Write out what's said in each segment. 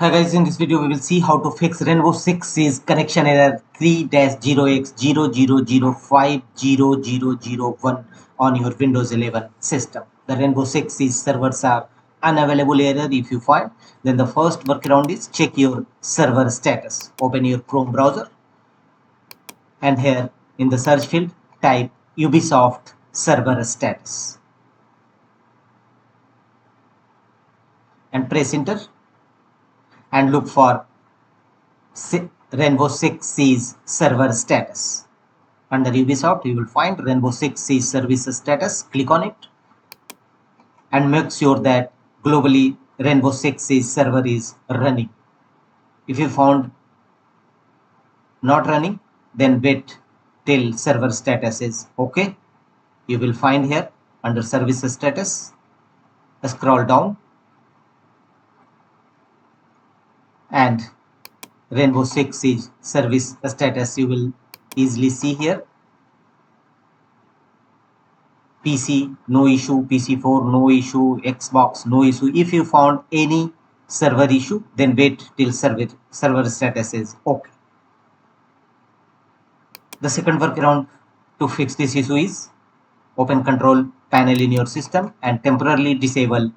Hi guys, in this video we will see how to fix Rainbow 6's connection error 3-0x00050001 on your Windows 11 system. The Rainbow 6's servers are unavailable error. If you find, then the first workaround is check your server status. Open your Chrome browser and here in the search field type Ubisoft server status and press enter and look for Rainbow Six Siege server status. Under Ubisoft, you will find Rainbow Six Siege service status. Click on it and make sure that globally Rainbow Six Siege server is running. If you found not running, then wait till server status is okay. You will find here under service status, scroll down and Rainbow Six Siege service status you will easily see here. PC no issue, PC4 no issue, Xbox no issue. If you found any server issue, then wait till server status is okay. The second workaround to fix this issue is open control panel in your system and temporarily disable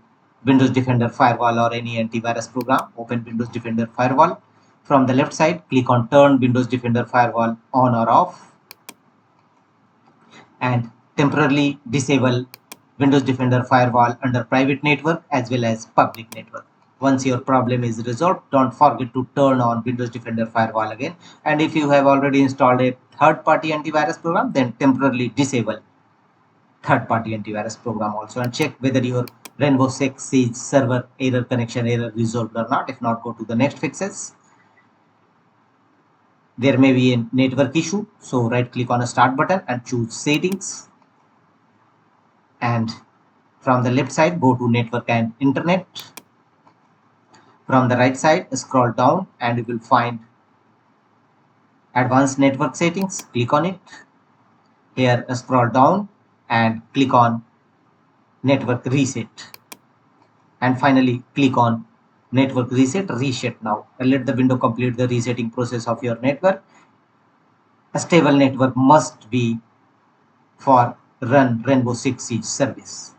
Windows Defender Firewall or any antivirus program. Open Windows Defender Firewall. From the left side, click on turn Windows Defender Firewall on or off and temporarily disable Windows Defender Firewall under private network as well as public network. Once your problem is resolved, don't forget to turn on Windows Defender Firewall again. And if you have already installed a third-party antivirus program, then temporarily disable third-party antivirus program also and check whether your Rainbow Six Siege server error connection error resolved or not. If not, go to the next fixes. There may be a network issue, so right click on a start button and choose settings, and from the left side go to network and internet. From the right side scroll down and you will find advanced network settings. Click on it. Here scroll down and click on network reset, and finally click on network reset now, and let the window complete the resetting process of your network. A stable network must be for run Rainbow Six Siege service.